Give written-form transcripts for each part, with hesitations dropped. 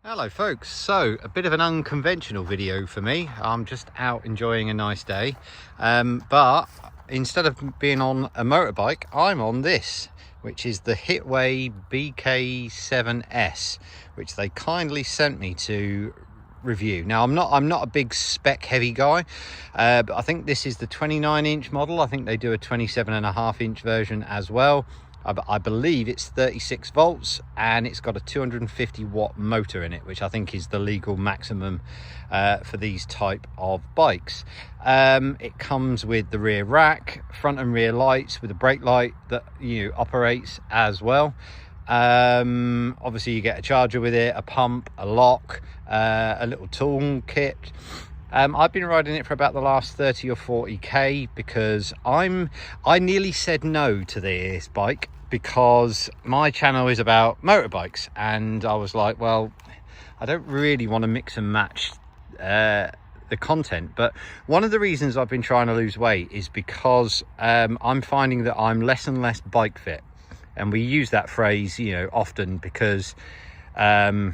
Hello folks, so a bit of an unconventional video for me. I'm just out enjoying a nice day, but instead of being on a motorbike, I'm on this, which is the Hitway BK7S, which they kindly sent me to review. Now I'm not a big spec heavy guy, but I think this is the 29-inch model. I think they do a 27.5-inch version as well. I believe it's 36 volts and it's got a 250 watt motor in it, which I think is the legal maximum for these type of bikes. It comes with the rear rack, front and rear lights with a brake light that operates as well. Obviously you get a charger with it, a pump, a lock, a little tool kit. I've been riding it for about the last 30 or 40k because I nearly said no to this bike because my channel is about motorbikes, and I was like, well, I don't really want to mix and match the content. But one of the reasons I've been trying to lose weight is because I'm finding that I'm less and less bike fit, and we use that phrase often because riding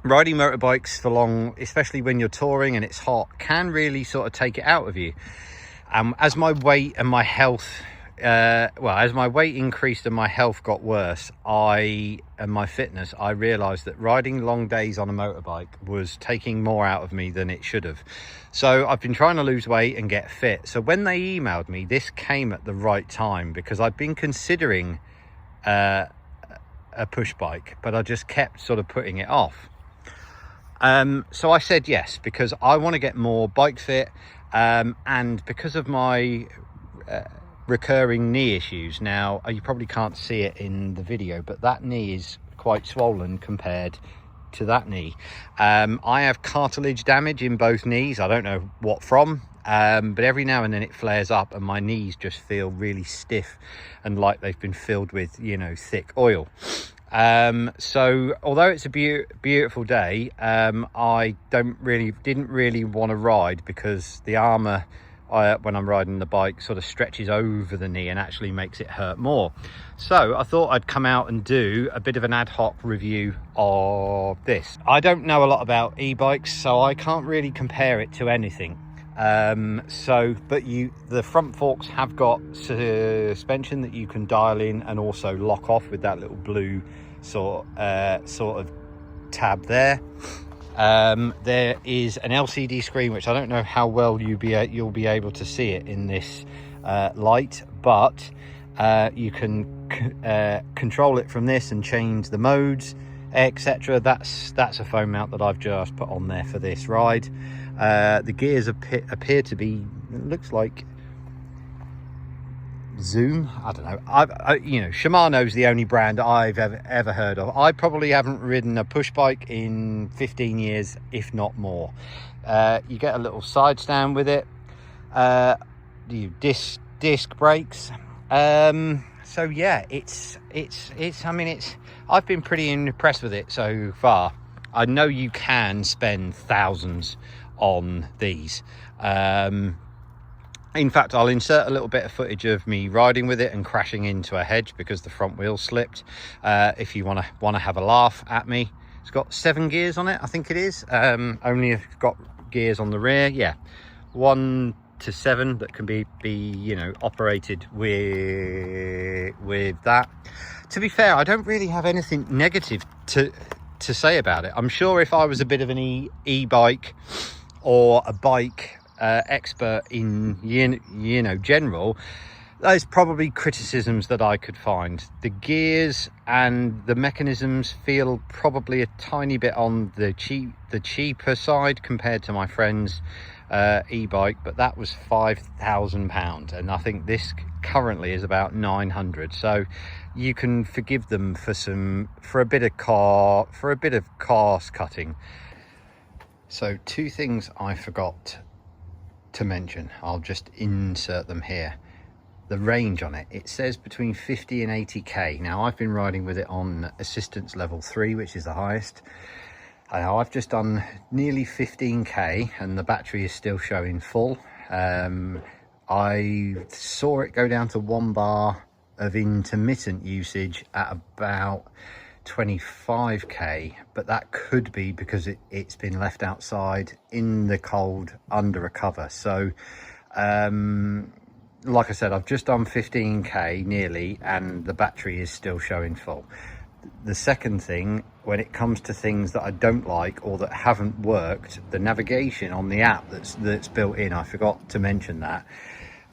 motorbikes for long, especially when you're touring and it's hot, can really sort of take it out of you. As my weight and my health as my weight increased and my health got worse, and my fitness, I realized that riding long days on a motorbike was taking more out of me than it should have. So I've been trying to lose weight and get fit. So when they emailed me, this came at the right time, because I've been considering a push bike, but I just kept sort of putting it off. So I said yes, because I want to get more bike fit, and because of my recurring knee issues. Now, you probably can't see it in the video, but that knee is quite swollen compared to that knee. I have cartilage damage in both knees. I don't know what from, but every now and then it flares up and my knees just feel really stiff and like they've been filled with thick oil. So although it's a beautiful day, I didn't really want to ride, because the armor when I'm riding the bike sort of stretches over the knee and actually makes it hurt more. So I thought I'd come out and do a bit of an ad hoc review of this. I don't know a lot about e-bikes, so I can't really compare it to anything. But the front forks have got suspension that you can dial in and also lock off with that little blue sort of tab there. There is an LCD screen, which I don't know how well you'll be able to see it in this light, but you can control it from this and change the modes, etc. That's a phone mount that I've just put on there for this ride. The gears appear to be, it looks like Zoom. I don't know. Shimano's the only brand I've ever heard of. I probably haven't ridden a push bike in 15 years, if not more. You get a little side stand with it. Disc brakes. So yeah, I've been pretty impressed with it so far. I know you can spend thousands on these. In fact, I'll insert a little bit of footage of me riding with it and crashing into a hedge because the front wheel slipped, if you want to have a laugh at me. It's got 7 gears on it, I think it is. Only got gears on the rear. Yeah, 1 to 7 that can be operated with that. To be fair, I don't really have anything negative to say about it. I'm sure if I was a bit of an e-bike or a bike expert in general, there's probably criticisms that I could find. The gears and the mechanisms feel probably a tiny bit on the cheaper side compared to my friend's e-bike, but that was £5,000, and I think this currently is about 900. So you can forgive them for a bit of cost cutting. So 2 things I forgot to mention, I'll just insert them here. The range on it, it says between 50 and 80k. Now I've been riding with it on assistance level 3, which is the highest. I've just done nearly 15k and the battery is still showing full. I saw it go down to 1 bar of intermittent usage at about 25k, but that could be because it's been left outside in the cold under a cover. So like I said, I've just done 15k nearly, and the battery is still showing full. The second thing, when it comes to things that I don't like or that haven't worked, the navigation on the app that's built in, I forgot to mention that.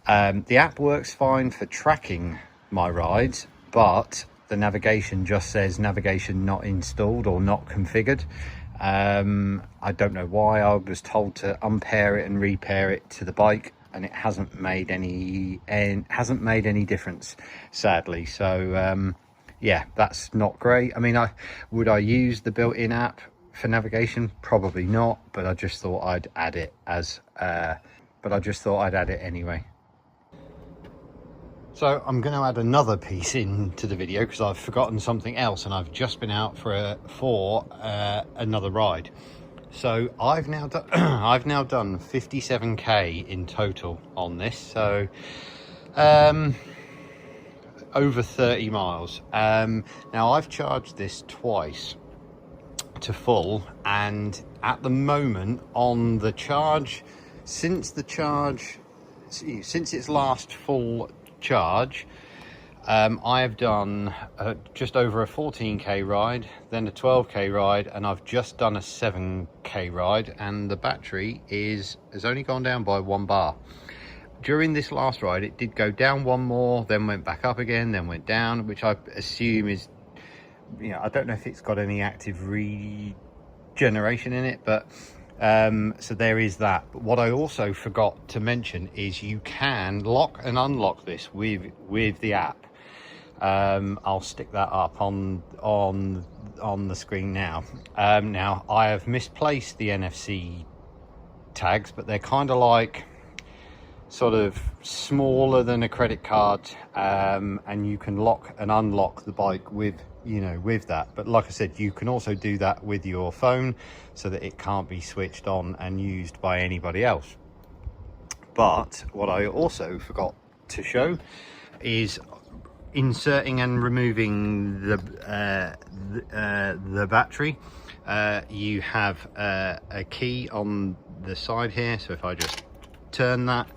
The app works fine for tracking my rides, but the navigation just says navigation not installed or not configured. I don't know why. I was told to unpair it and repair it to the bike, and it hasn't made any difference, sadly. So yeah, that's not great. I mean, would I use the built-in app for navigation? Probably not, but I just thought I'd add it anyway. So I'm going to add another piece into the video because I've forgotten something else, and I've just been out for another ride. So I've now done 57k in total on this. So over 30 miles. Now I've charged this twice to full, and at the moment on the charge, since its last full charge, I have done just over a 14k ride, then a 12k ride, and I've just done a 7k ride, and the battery has only gone down by 1 bar. During this last ride, it did go down 1 more, then went back up again, then went down, which I assume is, I don't know if it's got any active regeneration in it, but so there is that. But what I also forgot to mention is you can lock and unlock this with the app. I'll stick that up on the screen now. Now I have misplaced the NFC tags, but they're kind of like sort of smaller than a credit card, and you can lock and unlock the bike with that. But like I said, you can also do that with your phone so that it can't be switched on and used by anybody else. But what I also forgot to show is inserting and removing the battery. You have a key on the side here, so if I just turn that,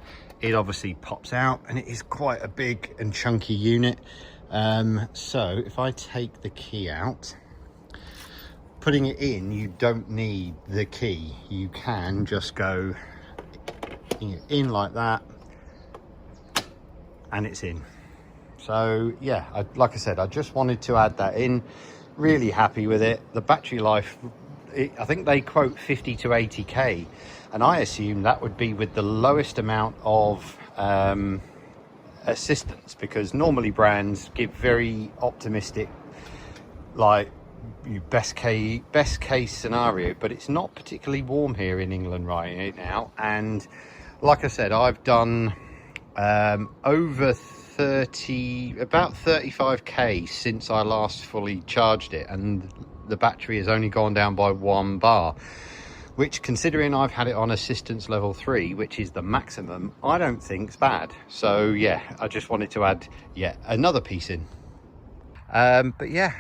it obviously pops out, and it is quite a big and chunky unit. So if I take the key out, putting it in, you don't need the key. You can just go in like that, and it's in. So yeah, like I said, I just wanted to add that in. Really happy with it. The battery life, I think they quote 50 to 80k, and I assume that would be with the lowest amount of assistance, because normally brands give very optimistic, like best case scenario, but it's not particularly warm here in England right now. And like I said, I've done over about 35k since I last fully charged it, and the battery has only gone down by 1 bar, which, considering I've had it on assistance level 3, which is the maximum, I don't think's bad. So yeah, I just wanted to add yet another piece in. But yeah,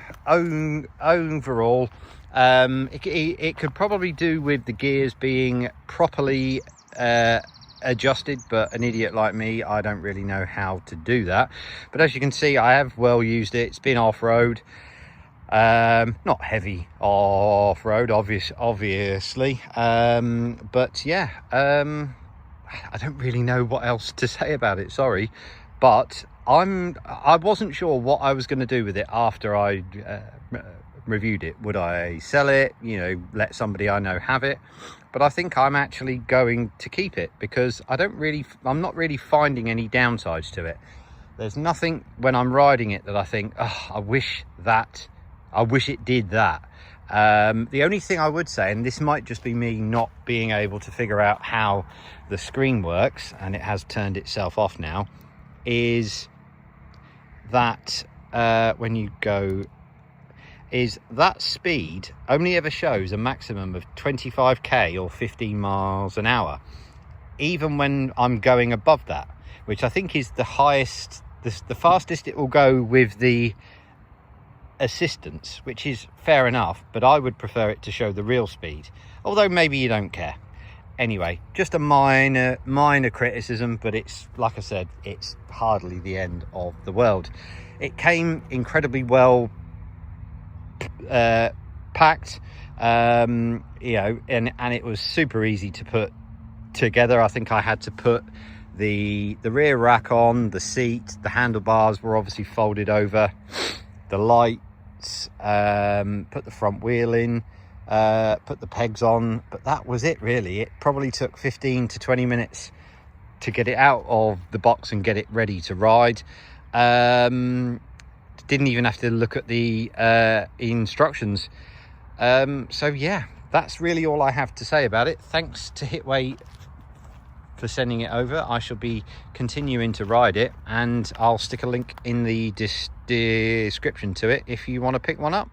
overall, it could probably do with the gears being properly adjusted, but an idiot like me, I don't really know how to do that. But as you can see, I have well used it. It's been off-road, not heavy off-road, obviously, but yeah, I don't really know what else to say about it, sorry. But I wasn't sure what I was going to do with it after I reviewed it. Would I sell it, let somebody I know have it? But I think I'm actually going to keep it, because I'm not really finding any downsides to it. There's nothing when I'm riding it that I think, oh, I wish it did that. The only thing I would say, and this might just be me not being able to figure out how the screen works, and it has turned itself off now, is that when you go, is that speed only ever shows a maximum of 25k or 15 miles an hour, even when I'm going above that, which I think is the highest, the fastest it will go with the assistance, which is fair enough, but I would prefer it to show the real speed, although maybe you don't care. Anyway, just a minor criticism, but it's, like I said, it's hardly the end of the world. It came incredibly well packed, you know, and it was super easy to put together. I think I had to put the rear rack on, the seat, the handlebars were obviously folded over, the lights, put the front wheel in, put the pegs on, but that was it really. It probably took 15 to 20 minutes to get it out of the box and get it ready to ride. Didn't even have to look at the instructions. So yeah, that's really all I have to say about it. Thanks to Hitway for sending it over. I shall be continuing to ride it, and I'll stick a link in the description to it if you want to pick one up.